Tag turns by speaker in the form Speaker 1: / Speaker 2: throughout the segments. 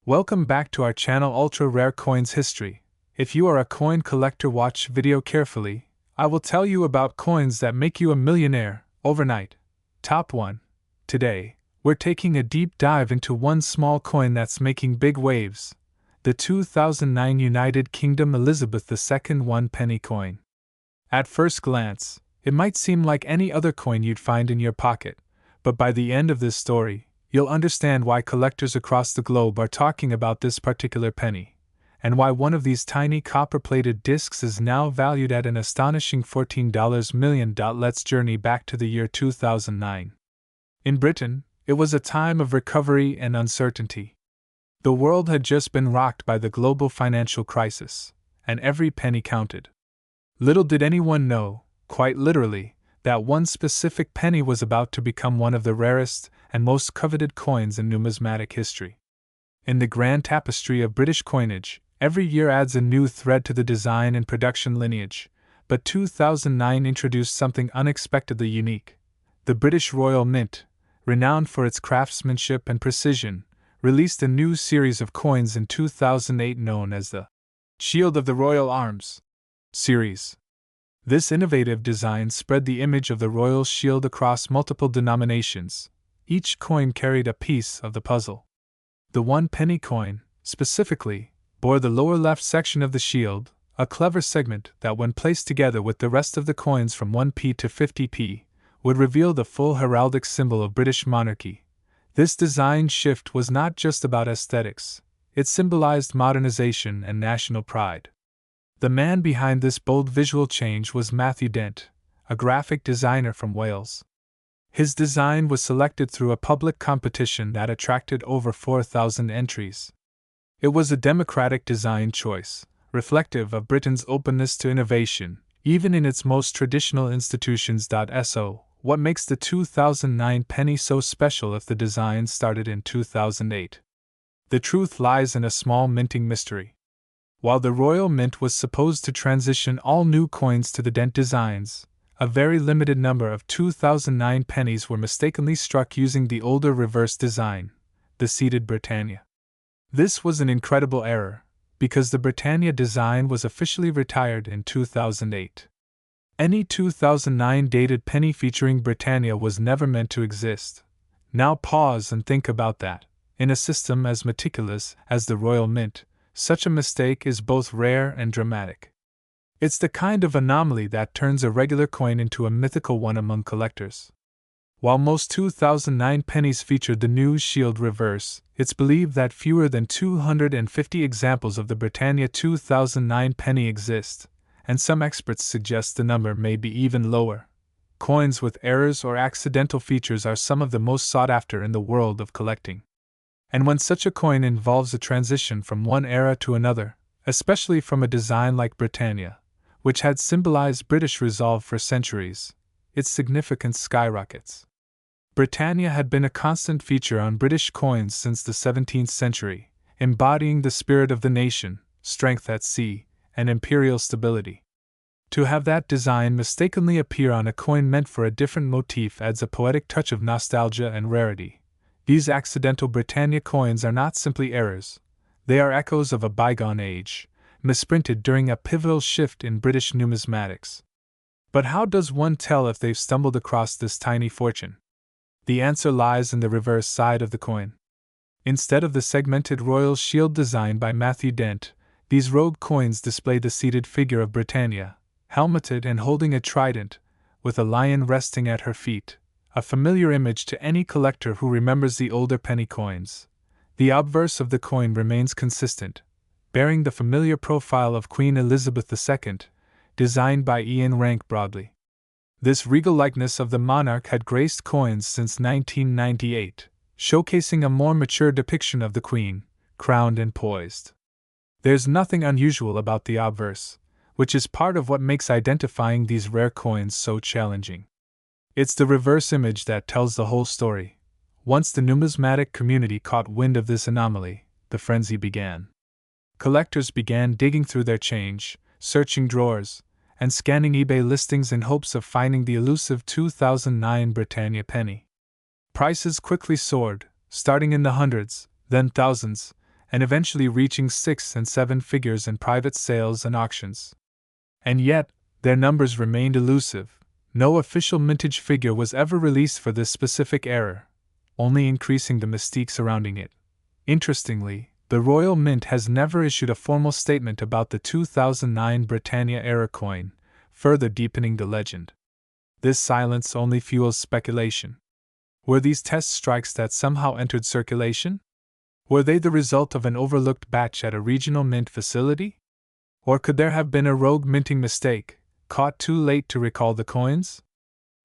Speaker 1: Welcome back to our channel Ultra Rare Coins History. If you are a coin collector, watch video carefully. I will tell you about coins that make you a millionaire overnight. Top 1. Today, we're taking a deep dive into one small coin that's making big waves. The 2009 United Kingdom Elizabeth II 1 penny coin. At first glance, it might seem like any other coin you'd find in your pocket, but by the end of this story, you'll understand why collectors across the globe are talking about this particular penny, and why one of these tiny copper-plated discs is now valued at an astonishing $14 million. Let's journey back to the year 2009. In Britain, it was a time of recovery and uncertainty. The world had just been rocked by the global financial crisis, and every penny counted. Little did anyone know, quite literally, that one specific penny was about to become one of the rarest and most coveted coins in numismatic history. In the grand tapestry of British coinage, every year adds a new thread to the design and production lineage, but 2009 introduced something unexpectedly unique. The British Royal Mint, renowned for its craftsmanship and precision, released a new series of coins in 2008 known as the Shield of the Royal Arms series. This innovative design spread the image of the royal shield across multiple denominations. Each coin carried a piece of the puzzle. The 1 penny coin, specifically, bore the lower left section of the shield, a clever segment that, when placed together with the rest of the coins from 1p to 50p, would reveal the full heraldic symbol of British monarchy. This design shift was not just about aesthetics, it symbolized modernization and national pride. The man behind this bold visual change was Matthew Dent, a graphic designer from Wales. His design was selected through a public competition that attracted over 4,000 entries. It was a democratic design choice, reflective of Britain's openness to innovation, even in its most traditional institutions. So, what makes the 2009 penny so special if the design started in 2008? The truth lies in a small minting mystery. While the Royal Mint was supposed to transition all new coins to the Dent designs, a very limited number of 2009 pennies were mistakenly struck using the older reverse design, the seated Britannia. This was an incredible error, because the Britannia design was officially retired in 2008. Any 2009 dated penny featuring Britannia was never meant to exist. Now pause and think about that. In a system as meticulous as the Royal Mint, such a mistake is both rare and dramatic. It's the kind of anomaly that turns a regular coin into a mythical one among collectors. While most 2009 pennies featured the new shield reverse, it's believed that fewer than 250 examples of the Britannia 2009 penny exist, and some experts suggest the number may be even lower. Coins with errors or accidental features are some of the most sought after in the world of collecting. And when such a coin involves a transition from one era to another, especially from a design like Britannia, which had symbolized British resolve for centuries, its significance skyrockets. Britannia had been a constant feature on British coins since the 17th century, embodying the spirit of the nation, strength at sea, and imperial stability. To have that design mistakenly appear on a coin meant for a different motif adds a poetic touch of nostalgia and rarity. These accidental Britannia coins are not simply errors, they are echoes of a bygone age, misprinted during a pivotal shift in British numismatics. But how does one tell if they've stumbled across this tiny fortune? The answer lies in the reverse side of the coin. Instead of the segmented royal shield design by Matthew Dent, these rogue coins display the seated figure of Britannia, helmeted and holding a trident, with a lion resting at her feet, a familiar image to any collector who remembers the older penny coins. The obverse of the coin remains consistent, bearing the familiar profile of Queen Elizabeth II, designed by Ian Rank Broadley. This regal likeness of the monarch had graced coins since 1998, showcasing a more mature depiction of the Queen, crowned and poised. There's nothing unusual about the obverse, which is part of what makes identifying these rare coins so challenging. It's the reverse image that tells the whole story. Once the numismatic community caught wind of this anomaly, the frenzy began. Collectors began digging through their change, searching drawers, and scanning eBay listings in hopes of finding the elusive 2009 Britannia penny. Prices quickly soared, starting in the hundreds, then thousands, and eventually reaching 6 and 7 figures in private sales and auctions. And yet, their numbers remained elusive. No official mintage figure was ever released for this specific era, only increasing the mystique surrounding it. Interestingly, the Royal Mint has never issued a formal statement about the 2009 Britannia era coin, further deepening the legend. This silence only fuels speculation. Were these test strikes that somehow entered circulation? Were they the result of an overlooked batch at a regional mint facility? Or could there have been a rogue minting mistake, caught too late to recall the coins?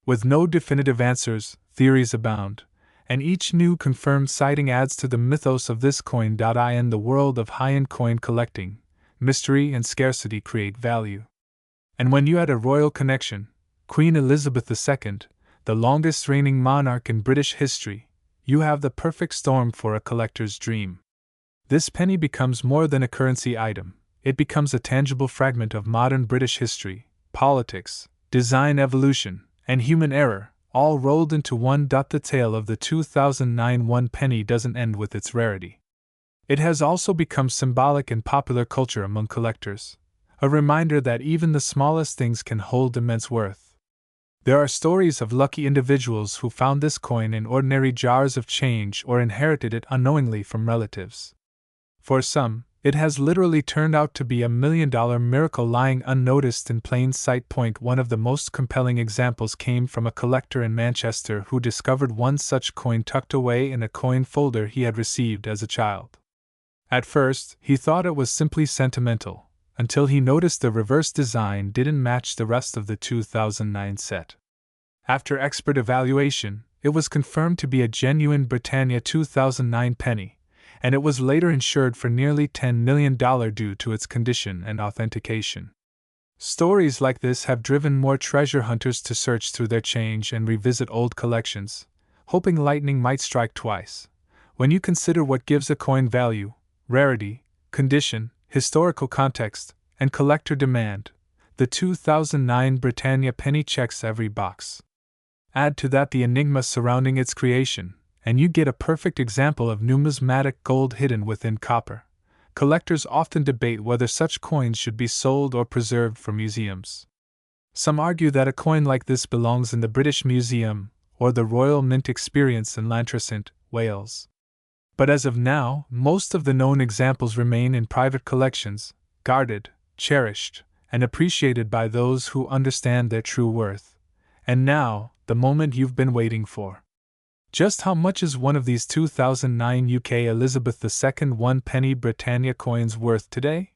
Speaker 1: With no definitive answers, theories abound, and each new confirmed sighting adds to the mythos of this coin. In the world of high-end coin collecting, mystery and scarcity create value. And when you add a royal connection, Queen Elizabeth II, the longest reigning monarch in British history, you have the perfect storm for a collector's dream. This penny becomes more than a currency item, it becomes a tangible fragment of modern British history, politics, design evolution, and human error, all rolled into one. The tale of the 2009 one penny doesn't end with its rarity. It has also become symbolic in popular culture among collectors, a reminder that even the smallest things can hold immense worth. There are stories of lucky individuals who found this coin in ordinary jars of change or inherited it unknowingly from relatives. For some, it has literally turned out to be $1 million miracle lying unnoticed in plain sight. One of the most compelling examples came from a collector in Manchester who discovered one such coin tucked away in a coin folder he had received as a child. At first, he thought it was simply sentimental, until he noticed the reverse design didn't match the rest of the 2009 set. After expert evaluation, it was confirmed to be a genuine Britannia 2009 penny, and it was later insured for nearly $10 million due to its condition and authentication. Stories like this have driven more treasure hunters to search through their change and revisit old collections, hoping lightning might strike twice. When you consider what gives a coin value, rarity, condition, historical context, and collector demand, the 2009 Britannia penny checks every box. Add to that the enigma surrounding its creation, and you get a perfect example of numismatic gold hidden within copper. Collectors often debate whether such coins should be sold or preserved for museums. Some argue that a coin like this belongs in the British Museum or the Royal Mint Experience in Llantrisant, Wales. But as of now, most of the known examples remain in private collections, guarded, cherished, and appreciated by those who understand their true worth. And now, the moment you've been waiting for. Just how much is one of these 2009 UK Elizabeth II one penny Britannia coins worth today?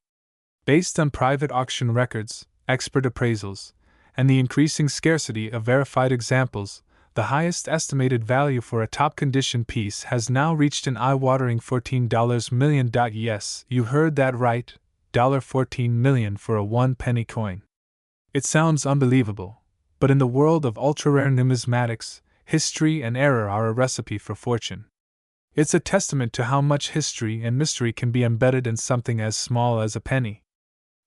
Speaker 1: Based on private auction records, expert appraisals, and the increasing scarcity of verified examples, the highest estimated value for a top-condition piece has now reached an eye-watering $14 million. Yes, you heard that right, $14 million for a one-penny coin. It sounds unbelievable, but in the world of ultra-rare numismatics, history and error are a recipe for fortune. It's a testament to how much history and mystery can be embedded in something as small as a penny.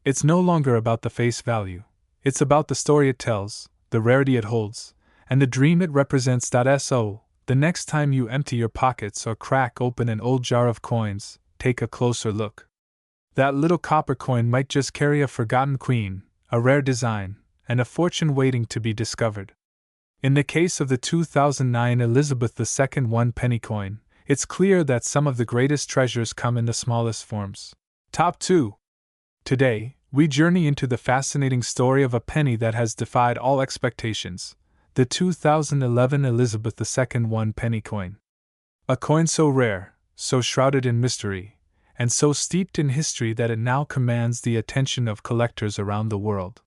Speaker 1: It's no longer about the face value, it's about the story it tells, the rarity it holds, and the dream it represents. So, the next time you empty your pockets or crack open an old jar of coins, take a closer look. That little copper coin might just carry a forgotten queen, a rare design, and a fortune waiting to be discovered. In the case of the 2009 Elizabeth II one penny coin, it's clear that some of the greatest treasures come in the smallest forms. Top 2. Today, we journey into the fascinating story of a penny that has defied all expectations, the 2011 Elizabeth II one penny coin. A coin so rare, so shrouded in mystery, and so steeped in history that it now commands the attention of collectors around the world.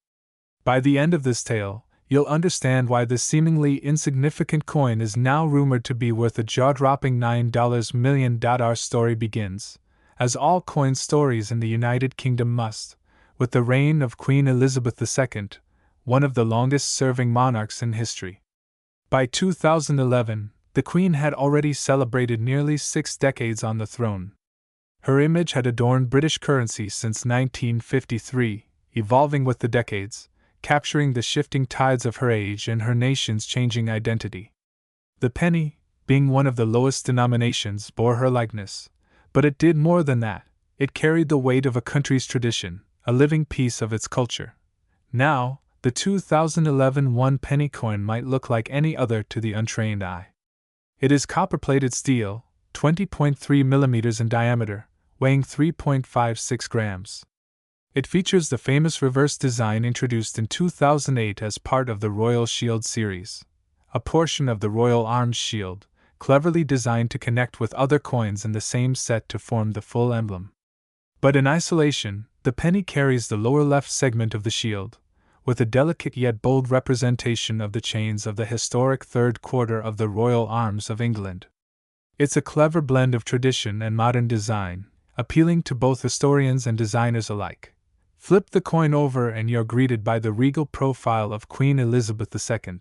Speaker 1: By the end of this tale, you'll understand why this seemingly insignificant coin is now rumored to be worth a jaw-dropping $9 million. Our story begins, as all coin stories in the United Kingdom must, with the reign of Queen Elizabeth II, one of the longest-serving monarchs in history. By 2011, the Queen had already celebrated nearly 6 decades on the throne. Her image had adorned British currency since 1953, evolving with the decades, capturing the shifting tides of her age and her nation's changing identity. The penny, being one of the lowest denominations, bore her likeness, But it did more than that. It carried the weight of a country's tradition, a living piece of its culture. Now, the 2011 one-penny coin might look like any other to the untrained eye. It is copper-plated steel, 20.3 millimeters in diameter, weighing 3.56 grams. It features the famous reverse design introduced in 2008 as part of the Royal Shield series, a portion of the Royal Arms Shield, cleverly designed to connect with other coins in the same set to form the full emblem. But in isolation, the penny carries the lower left segment of the shield, with a delicate yet bold representation of the chains of the historic third quarter of the Royal Arms of England. It's a clever blend of tradition and modern design, appealing to both historians and designers alike. Flip the coin over and you're greeted by the regal profile of Queen Elizabeth II.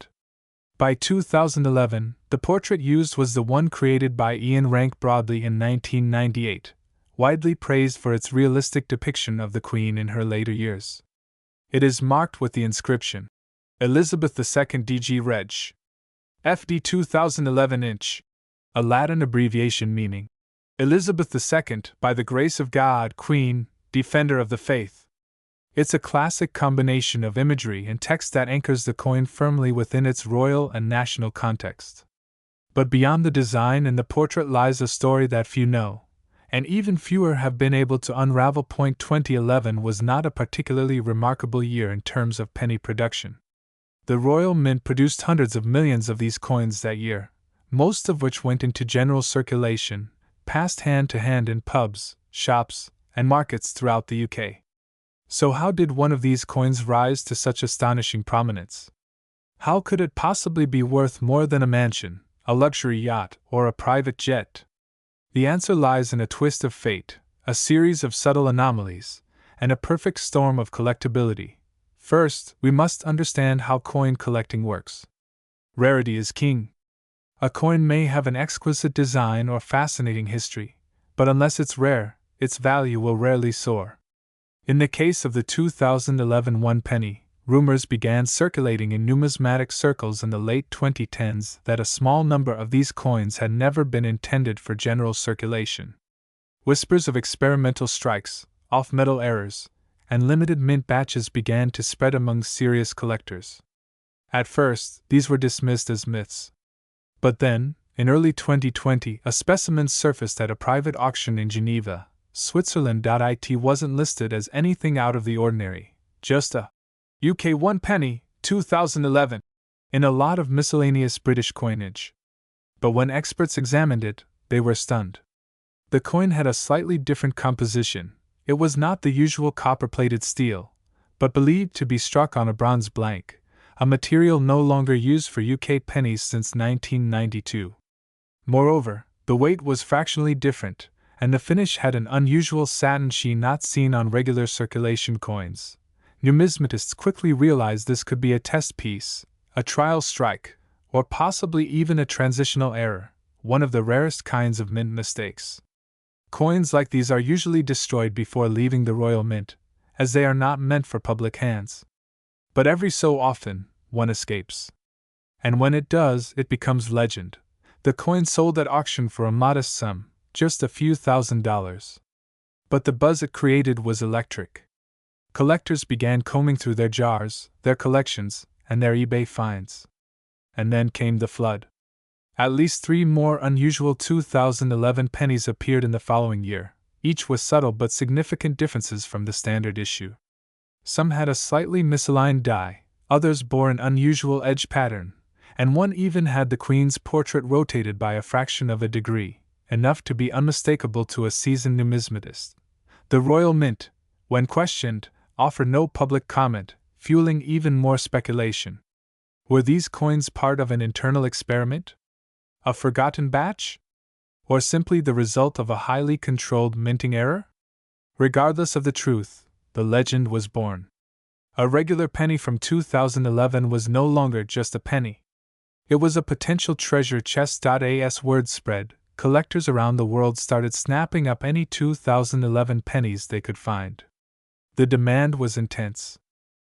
Speaker 1: By 2011, the portrait used was the one created by Ian Rank Broadley in 1998, widely praised for its realistic depiction of the Queen in her later years. It is marked with the inscription, Elizabeth II DG Reg. FD 2011 inch, a Latin abbreviation meaning, Elizabeth II, by the grace of God, Queen, Defender of the Faith. It's a classic combination of imagery and text that anchors the coin firmly within its royal and national context. But beyond the design and the portrait lies a story that few know, and even fewer have been able to unravel. 2011 was not a particularly remarkable year in terms of penny production. The Royal Mint produced hundreds of millions of these coins that year, most of which went into general circulation, passed hand to hand in pubs, shops, and markets throughout the UK. So how did one of these coins rise to such astonishing prominence? How could it possibly be worth more than a mansion, a luxury yacht, or a private jet? The answer lies in a twist of fate, a series of subtle anomalies, and a perfect storm of collectability. First, we must understand how coin collecting works. Rarity is king. A coin may have an exquisite design or fascinating history, but unless it's rare, its value will rarely soar. In the case of the 2011 one penny, rumors began circulating in numismatic circles in the late 2010s that a small number of these coins had never been intended for general circulation. Whispers of experimental strikes, off-metal errors, and limited mint batches began to spread among serious collectors. At first, these were dismissed as myths. But then, in early 2020, a specimen surfaced at a private auction in Geneva, Switzerland. It wasn't listed as anything out of the ordinary, just a UK one penny, 2011, in a lot of miscellaneous British coinage. But when experts examined it, they were stunned. The coin had a slightly different composition. It was not the usual copper-plated steel, but believed to be struck on a bronze blank, a material no longer used for UK pennies since 1992. Moreover, the weight was fractionally different, and the finish had an unusual satin sheen not seen on regular circulation coins. Numismatists quickly realized this could be a test piece, a trial strike, or possibly even a transitional error, one of the rarest kinds of mint mistakes. Coins like these are usually destroyed before leaving the Royal Mint, as they are not meant for public hands. But every so often, one escapes. And when it does, it becomes legend. The coin sold at auction for a modest sum, just a few $1,000s. But the buzz it created was electric. Collectors began combing through their jars, their collections, and their eBay finds. And then came the flood. At least 3 more unusual 2011 pennies appeared in the following year, each with subtle but significant differences from the standard issue. Some had a slightly misaligned die, others bore an unusual edge pattern, and one even had the Queen's portrait rotated by a fraction of a degree, enough to be unmistakable to a seasoned numismatist. The Royal Mint, when questioned, offered no public comment, fueling even more speculation. Were these coins part of an internal experiment? A forgotten batch? Or simply the result of a highly controlled minting error? Regardless of the truth, the legend was born. A regular penny from 2011 was no longer just a penny. It was a potential treasure chest. As word spread, collectors around the world started snapping up any 2011 pennies they could find. The demand was intense.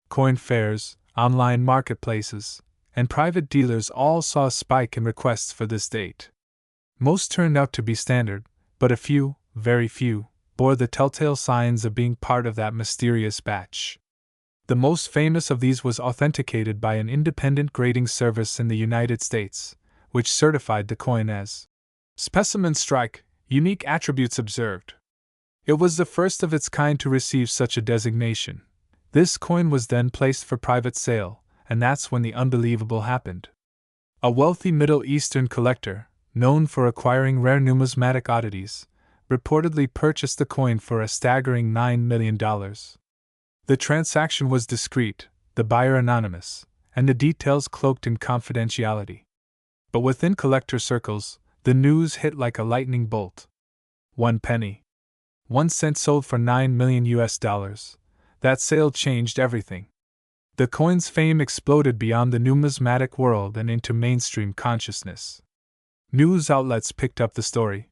Speaker 1: Coin fairs, online marketplaces, and private dealers all saw a spike in requests for this date. Most turned out to be standard, but a few, very few, bore the telltale signs of being part of that mysterious batch. The most famous of these was authenticated by an independent grading service in the United States, which certified the coin as specimen strike, unique attributes observed. It was the first of its kind to receive such a designation. This coin was then placed for private sale, and that's when the unbelievable happened. A wealthy Middle Eastern collector, known for acquiring rare numismatic oddities, reportedly purchased the coin for a staggering $9 million. The transaction was discreet, the buyer anonymous, and the details cloaked in confidentiality. But within collector circles, the news hit like a lightning bolt. 1 penny. 1 cent sold for $9 million US. That sale changed everything. The coin's fame exploded beyond the numismatic world and into mainstream consciousness. News outlets picked up the story.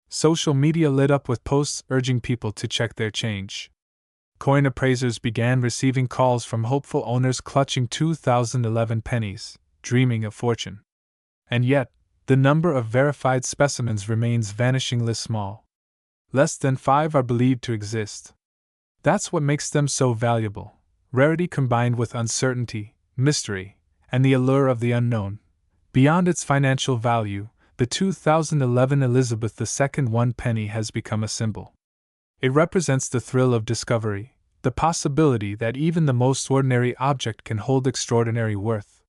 Speaker 1: Social media lit up with posts urging people to check their change. Coin appraisers began receiving calls from hopeful owners clutching 2011 pennies, dreaming of fortune. And yet, the number of verified specimens remains vanishingly small. Less than 5 are believed to exist. That's what makes them so valuable. Rarity combined with uncertainty, mystery, and the allure of the unknown. Beyond its financial value, the 2011 Elizabeth II 1 penny has become a symbol. It represents the thrill of discovery, the possibility that even the most ordinary object can hold extraordinary worth.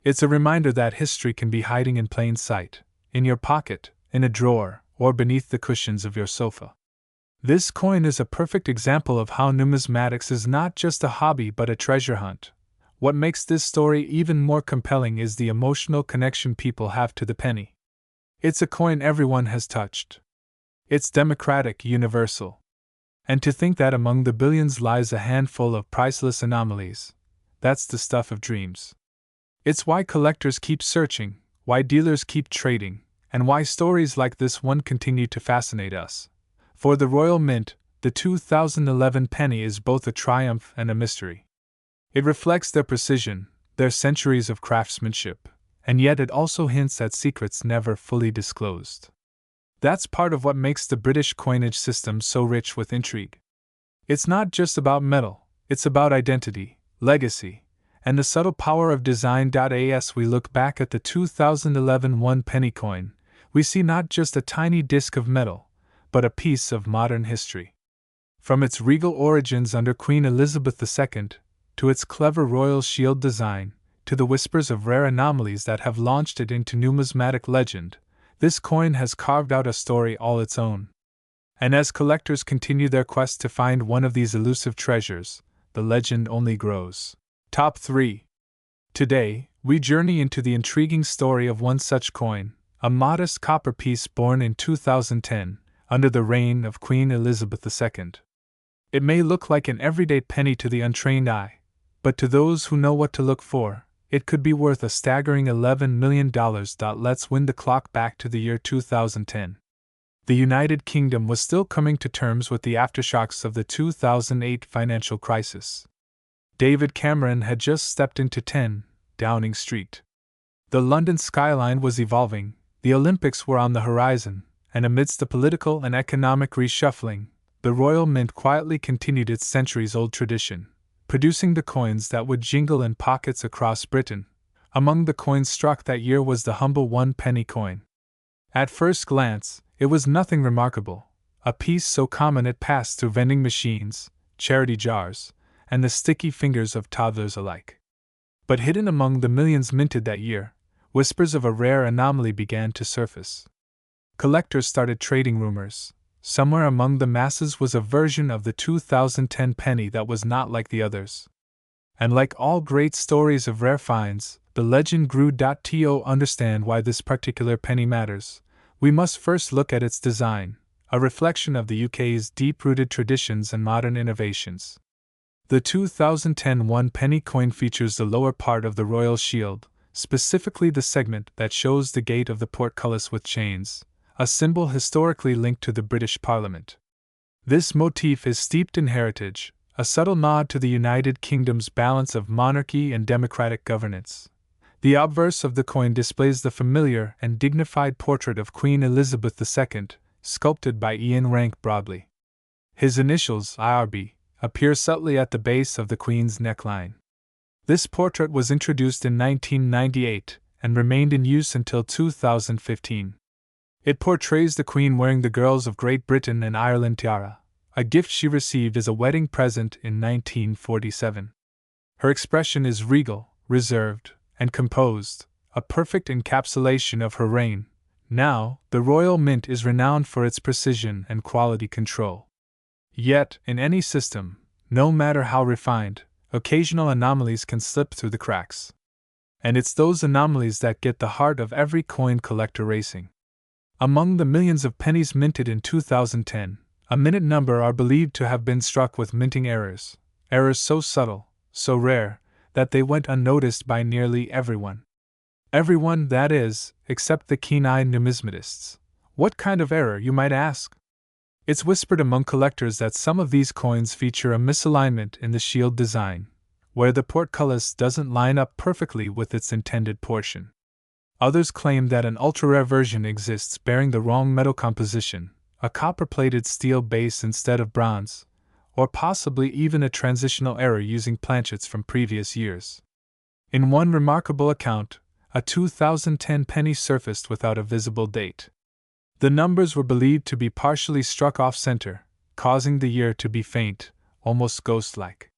Speaker 1: It's a reminder that history can be hiding in plain sight, in your pocket, in a drawer, or beneath the cushions of your sofa. This coin is a perfect example of how numismatics is not just a hobby but a treasure hunt. What makes this story even more compelling is the emotional connection people have to the penny. It's a coin everyone has touched. It's democratic, universal. And to think that among the billions lies a handful of priceless anomalies, that's the stuff of dreams. It's why collectors keep searching, why dealers keep trading, and why stories like this one continue to fascinate us. For the Royal Mint, the 2011 penny is both a triumph and a mystery. It reflects their precision, their centuries of craftsmanship, and yet it also hints at secrets never fully disclosed. That's part of what makes the British coinage system so rich with intrigue. It's not just about metal, it's about identity, legacy, and the subtle power of design. As we look back at the 2011 1 penny coin, we see not just a tiny disc of metal, but a piece of modern history. From its regal origins under Queen Elizabeth II, to its clever royal shield design, to the whispers of rare anomalies that have launched it into numismatic legend, this coin has carved out a story all its own. And as collectors continue their quest to find one of these elusive treasures, the legend only grows. Top 3. Today, we journey into the intriguing story of one such coin, a modest copper piece born in 2010, under the reign of Queen Elizabeth II. It may look like an everyday penny to the untrained eye, but to those who know what to look for, it could be worth a staggering $11 million. Let's wind the clock back to the year 2010. The United Kingdom was still coming to terms with the aftershocks of the 2008 financial crisis. David Cameron had just stepped into 10 Downing Street. The London skyline was evolving, the Olympics were on the horizon, and amidst the political and economic reshuffling, the Royal Mint quietly continued its centuries-old tradition, producing the coins that would jingle in pockets across Britain. Among the coins struck that year was the humble 1 penny coin. At first glance, it was nothing remarkable, a piece so common it passed through vending machines, charity jars, and the sticky fingers of toddlers alike. But hidden among the millions minted that year, whispers of a rare anomaly began to surface. Collectors started trading rumors. Somewhere among the masses was a version of the 2010 penny that was not like the others. And like all great stories of rare finds, the legend grew. To understand why this particular penny matters, we must first look at its design, a reflection of the UK's deep-rooted traditions and modern innovations. The 2010 1 penny coin features the lower part of the royal shield, specifically the segment that shows the gate of the portcullis with chains, a symbol historically linked to the British Parliament. This motif is steeped in heritage, a subtle nod to the United Kingdom's balance of monarchy and democratic governance. The obverse of the coin displays the familiar and dignified portrait of Queen Elizabeth II, sculpted by Ian Rank Broadley. His initials, IRB, appear subtly at the base of the Queen's neckline. This portrait was introduced in 1998 and remained in use until 2015. It portrays the Queen wearing the Girls of Great Britain and Ireland tiara, a gift she received as a wedding present in 1947. Her expression is regal, reserved, and composed, a perfect encapsulation of her reign. Now, the Royal Mint is renowned for its precision and quality control. Yet, in any system, no matter how refined, occasional anomalies can slip through the cracks. And it's those anomalies that get the heart of every coin collector racing. Among the millions of pennies minted in 2010, a minute number are believed to have been struck with minting errors so subtle, so rare, that they went unnoticed by nearly everyone. Everyone, that is, except the keen-eyed numismatists. What kind of error, you might ask? It's whispered among collectors that some of these coins feature a misalignment in the shield design, where the portcullis doesn't line up perfectly with its intended portion. Others claim that an ultra-rare version exists bearing the wrong metal composition, a copper-plated steel base instead of bronze, or possibly even a transitional error using planchets from previous years. In one remarkable account, a 2010 penny surfaced without a visible date. The numbers were believed to be partially struck off-center, causing the year to be faint, almost ghost-like.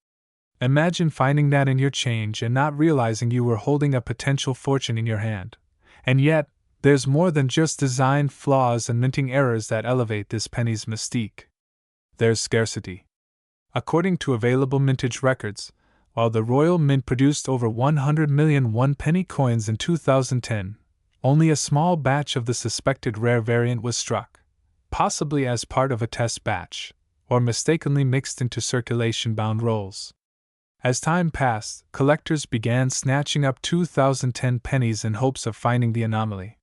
Speaker 1: Imagine finding that in your change and not realizing you were holding a potential fortune in your hand. And yet, there's more than just design flaws and minting errors that elevate this penny's mystique. There's scarcity. According to available mintage records, while the Royal Mint produced over 100 million one-penny coins in 2010, only a small batch of the suspected rare variant was struck, possibly as part of a test batch, or mistakenly mixed into circulation-bound rolls. As time passed, collectors began snatching up 2010 pennies in hopes of finding the anomaly.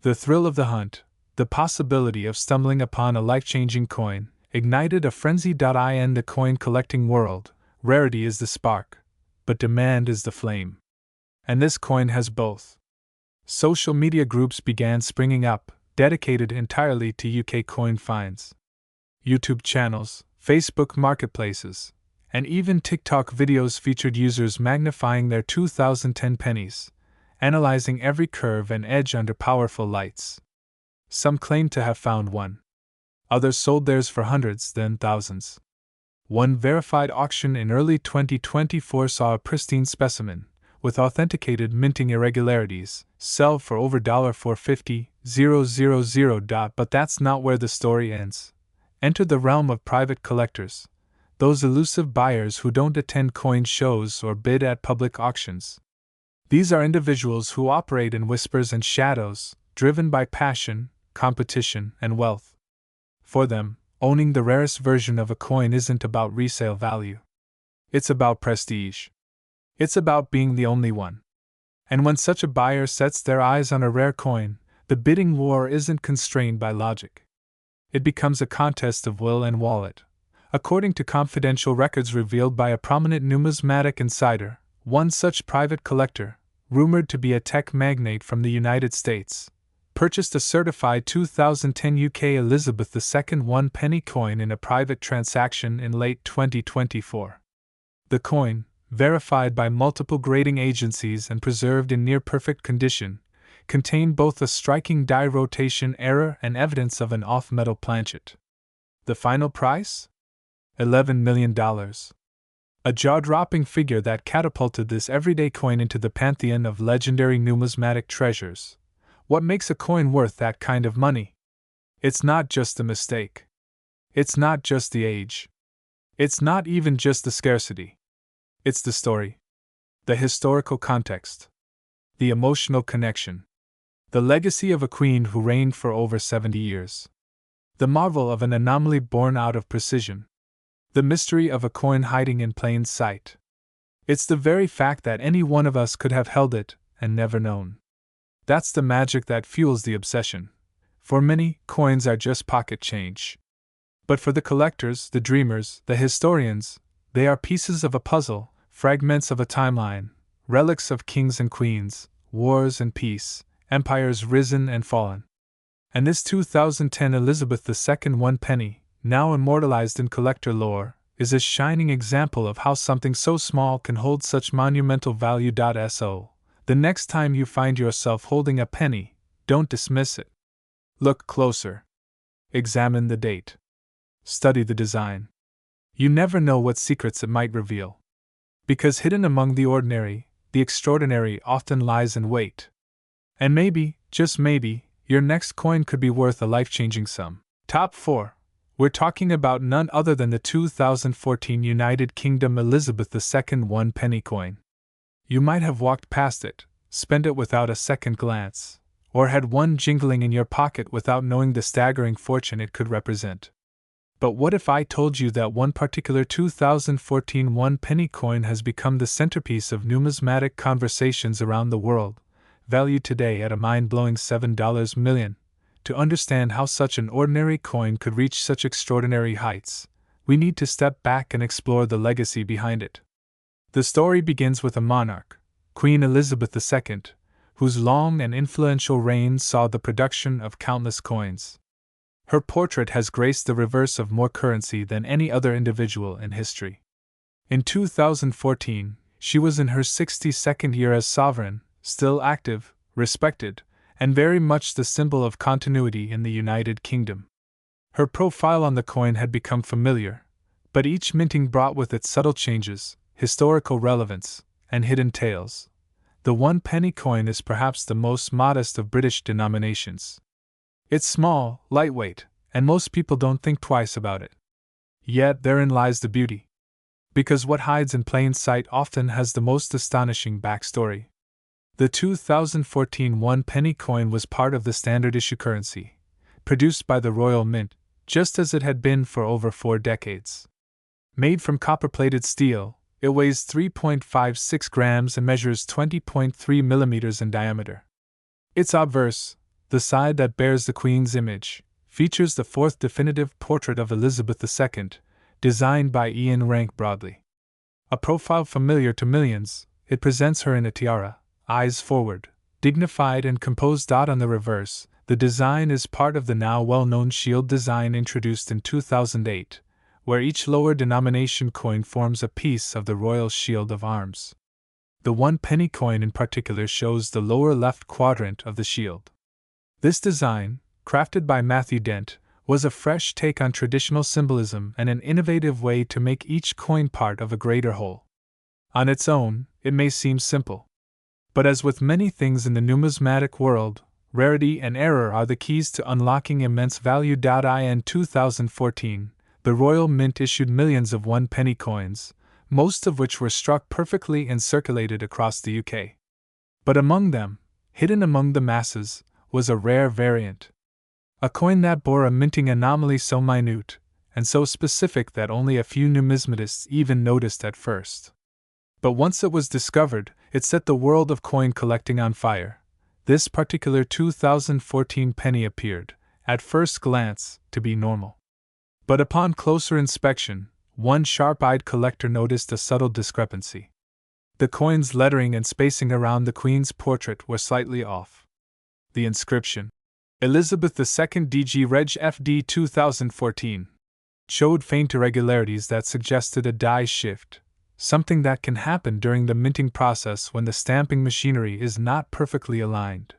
Speaker 1: The thrill of the hunt, the possibility of stumbling upon a life-changing coin, ignited a frenzy. In the coin collecting world, rarity is the spark, but demand is the flame. And this coin has both. Social media groups began springing up, dedicated entirely to UK coin finds. YouTube channels, Facebook marketplaces, and even TikTok videos featured users magnifying their 2010 pennies, analyzing every curve and edge under powerful lights. Some claimed to have found one. Others sold theirs for hundreds, then thousands. One verified auction in early 2024 saw a pristine specimen, with authenticated minting irregularities, sell for over $450,000. But that's not where the story ends. Enter the realm of private collectors, those elusive buyers who don't attend coin shows or bid at public auctions. These are individuals who operate in whispers and shadows, driven by passion, competition, and wealth. For them, owning the rarest version of a coin isn't about resale value. It's about prestige. It's about being the only one. And when such a buyer sets their eyes on a rare coin, the bidding war isn't constrained by logic. It becomes a contest of will and wallet. According to confidential records revealed by a prominent numismatic insider, one such private collector, rumored to be a tech magnate from the United States, purchased a certified 2010 UK Elizabeth II one-penny coin in a private transaction in late 2024. The coin, verified by multiple grading agencies and preserved in near-perfect condition, contained both a striking die rotation error and evidence of an off-metal planchet. The final price? $11 million. A jaw-dropping figure that catapulted this everyday coin into the pantheon of legendary numismatic treasures. What makes a coin worth that kind of money? It's not just the mistake. It's not just the age. It's not even just the scarcity. It's the story. The historical context. The emotional connection. The legacy of a queen who reigned for over 70 years. The marvel of an anomaly born out of precision. The mystery of a coin hiding in plain sight. It's the very fact that any one of us could have held it and never known. That's the magic that fuels the obsession. For many, coins are just pocket change. But for the collectors, the dreamers, the historians, they are pieces of a puzzle, fragments of a timeline, relics of kings and queens, wars and peace, empires risen and fallen. And this 2010 Elizabeth II 1 penny, now immortalized in collector lore, is a shining example of how something so small can hold such monumental value. So, the next time you find yourself holding a penny, don't dismiss it. Look closer. Examine the date. Study the design. You never know what secrets it might reveal. Because hidden among the ordinary, the extraordinary often lies in wait. And maybe, just maybe, your next coin could be worth a life-changing sum. Top 4. We're talking about none other than the 2014 United Kingdom Elizabeth II 1 penny coin. You might have walked past it, spent it without a second glance, or had one jingling in your pocket without knowing the staggering fortune it could represent. But what if I told you that one particular 2014 1 penny coin has become the centerpiece of numismatic conversations around the world, valued today at a mind-blowing $7 million? To understand how such an ordinary coin could reach such extraordinary heights, we need to step back and explore the legacy behind it. The story begins with a monarch, Queen Elizabeth II, whose long and influential reign saw the production of countless coins. Her portrait has graced the reverse of more currency than any other individual in history. In 2014, she was in her 62nd year as sovereign, still active, respected, and very much the symbol of continuity in the United Kingdom. Her profile on the coin had become familiar, but each minting brought with it subtle changes, historical relevance, and hidden tales. The 1 penny coin is perhaps the most modest of British denominations. It's small, lightweight, and most people don't think twice about it. Yet therein lies the beauty. Because what hides in plain sight often has the most astonishing backstory. The 2014 1 penny coin was part of the standard issue currency, produced by the Royal Mint, just as it had been for over 4 decades. Made from copper-plated steel, it weighs 3.56 grams and measures 20.3 millimeters in diameter. Its obverse, the side that bears the Queen's image, features the 4th definitive portrait of Elizabeth II, designed by Ian Rank Broadley. A profile familiar to millions, it presents her in a tiara, eyes forward, dignified and composed. On the reverse, the design is part of the now well-known shield design introduced in 2008, where each lower denomination coin forms a piece of the royal shield of arms. The 1 penny coin in particular shows the lower left quadrant of the shield. This design, crafted by Matthew Dent, was a fresh take on traditional symbolism and an innovative way to make each coin part of a greater whole. On its own, it may seem simple. But as with many things in the numismatic world, rarity and error are the keys to unlocking immense value. In 2014, the Royal Mint issued millions of 1 penny coins, most of which were struck perfectly and circulated across the UK. But among them, hidden among the masses, was a rare variant. A coin that bore a minting anomaly so minute, and so specific that only a few numismatists even noticed at first. But once it was discovered, it set the world of coin collecting on fire. This particular 2014 penny appeared, at first glance, to be normal. But upon closer inspection, one sharp-eyed collector noticed a subtle discrepancy. The coin's lettering and spacing around the Queen's portrait were slightly off. The inscription, Elizabeth II DG Reg FD 2014, showed faint irregularities that suggested a die shift, something that can happen during the minting process when the stamping machinery is not perfectly aligned.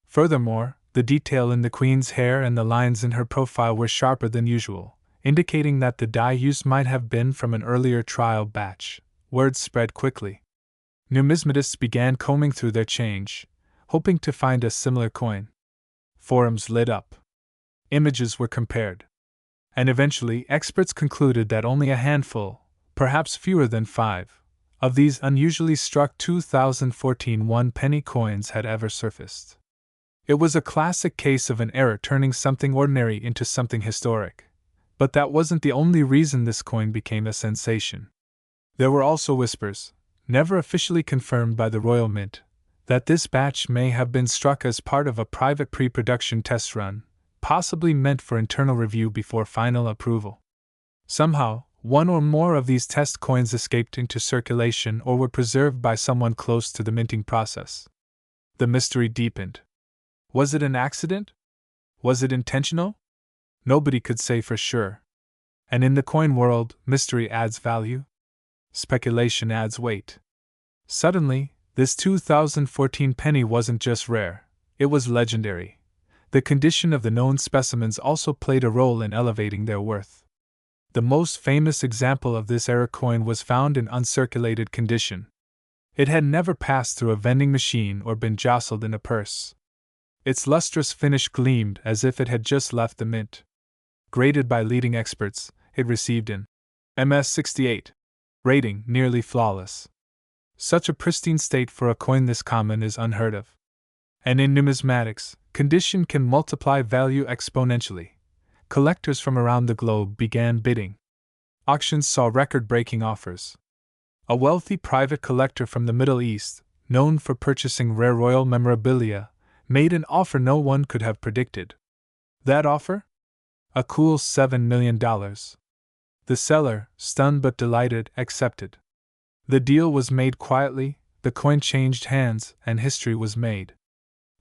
Speaker 1: Furthermore, the detail in the Queen's hair and the lines in her profile were sharper than usual, indicating that the die used might have been from an earlier trial batch. Word spread quickly. Numismatists began combing through their change, hoping to find a similar coin. Forums lit up. Images were compared. And eventually experts concluded that only a handful, perhaps fewer than 5, of these unusually struck 2014 1 penny coins had ever surfaced. It was a classic case of an error turning something ordinary into something historic. But that wasn't the only reason this coin became a sensation. There were also whispers, never officially confirmed by the Royal Mint, that this batch may have been struck as part of a private pre-production test run, possibly meant for internal review before final approval. Somehow, one or more of these test coins escaped into circulation or were preserved by someone close to the minting process. The mystery deepened. Was it an accident? Was it intentional? Nobody could say for sure. And in the coin world, mystery adds value. Speculation adds weight. Suddenly, this 2014 penny wasn't just rare, it was legendary. The condition of the known specimens also played a role in elevating their worth. The most famous example of this era coin was found in uncirculated condition. It had never passed through a vending machine or been jostled in a purse. Its lustrous finish gleamed as if it had just left the mint. Graded by leading experts, it received an MS68 rating, nearly flawless. Such a pristine state for a coin this common is unheard of. And in numismatics, condition can multiply value exponentially. Collectors from around the globe began bidding. Auctions saw record-breaking offers. A wealthy private collector from the Middle East, known for purchasing rare royal memorabilia, made an offer no one could have predicted. That offer? A cool $7 million. The seller, stunned but delighted, accepted. The deal was made quietly, the coin changed hands, and history was made.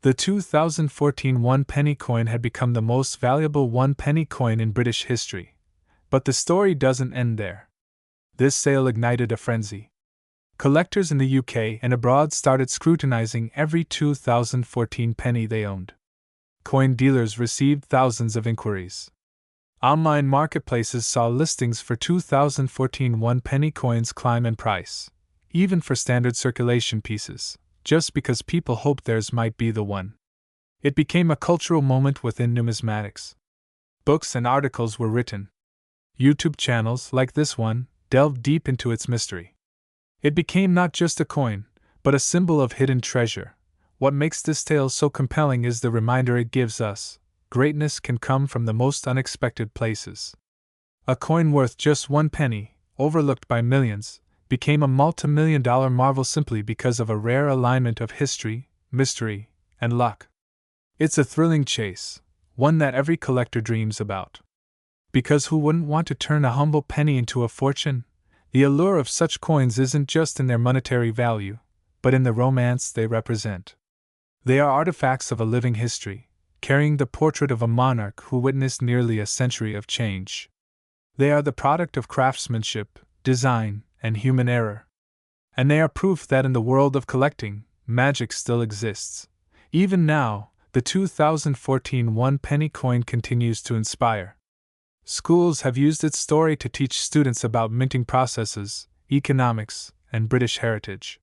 Speaker 1: The 2014 one-penny coin had become the most valuable one-penny coin in British history. But the story doesn't end there. This sale ignited a frenzy. Collectors in the UK and abroad started scrutinizing every 2014 penny they owned. Coin dealers received thousands of inquiries. Online marketplaces saw listings for 2014 one-penny coins climb in price, even for standard circulation pieces, just because people hoped theirs might be the one. It became a cultural moment within numismatics. Books and articles were written. YouTube channels, like this one, delved deep into its mystery. It became not just a coin, but a symbol of hidden treasure. What makes this tale so compelling is the reminder it gives us: greatness can come from the most unexpected places. A coin worth just one penny, overlooked by millions, became a multi-million-dollar marvel simply because of a rare alignment of history, mystery, and luck. It's a thrilling chase, one that every collector dreams about. Because who wouldn't want to turn a humble penny into a fortune? The allure of such coins isn't just in their monetary value, but in the romance they represent. They are artifacts of a living history, carrying the portrait of a monarch who witnessed nearly a century of change. They are the product of craftsmanship, design, and human error. And they are proof that in the world of collecting, magic still exists. Even now, the 2014 one-penny coin continues to inspire. Schools have used its story to teach students about minting processes, economics, and British heritage.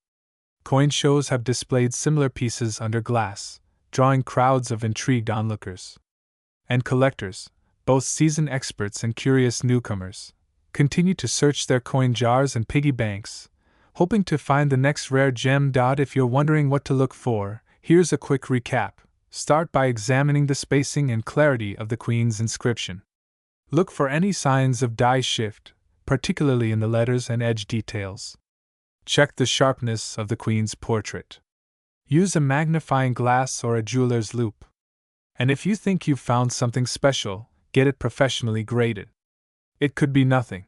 Speaker 1: Coin shows have displayed similar pieces under glass, drawing crowds of intrigued onlookers. And collectors, both seasoned experts and curious newcomers, continue to search their coin jars and piggy banks, hoping to find the next rare gem. If you're wondering what to look for, here's a quick recap. Start by examining the spacing and clarity of the Queen's inscription. Look for any signs of die shift, particularly in the letters and edge details. Check the sharpness of the Queen's portrait. Use a magnifying glass or a jeweler's loupe. And if you think you've found something special, get it professionally graded. It could be nothing.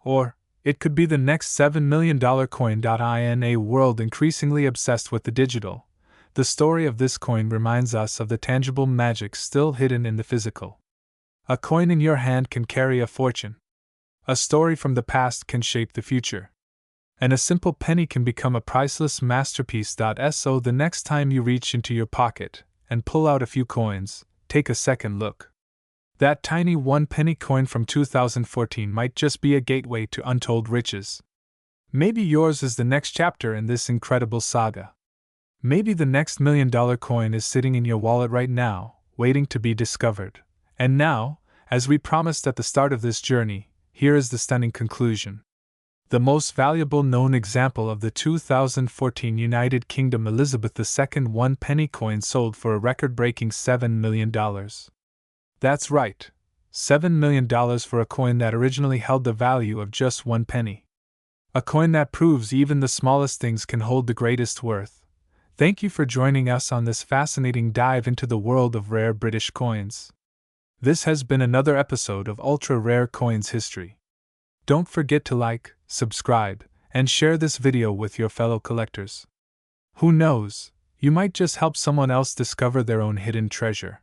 Speaker 1: Or, it could be the next $7 million coin. In a world increasingly obsessed with the digital, the story of this coin reminds us of the tangible magic still hidden in the physical. A coin in your hand can carry a fortune. A story from the past can shape the future. And a simple penny can become a priceless masterpiece. So the next time you reach into your pocket and pull out a few coins, take a second look. That tiny one-penny coin from 2014 might just be a gateway to untold riches. Maybe yours is the next chapter in this incredible saga. Maybe the next $1 million coin is sitting in your wallet right now, waiting to be discovered. And now, as we promised at the start of this journey, here is the stunning conclusion. The most valuable known example of the 2014 United Kingdom Elizabeth II one-penny coin sold for a record-breaking $7 million. That's right, $7 million for a coin that originally held the value of just one penny. A coin that proves even the smallest things can hold the greatest worth. Thank you for joining us on this fascinating dive into the world of rare British coins. This has been another episode of Ultra Rare Coins History. Don't forget to like, subscribe, and share this video with your fellow collectors. Who knows, you might just help someone else discover their own hidden treasure.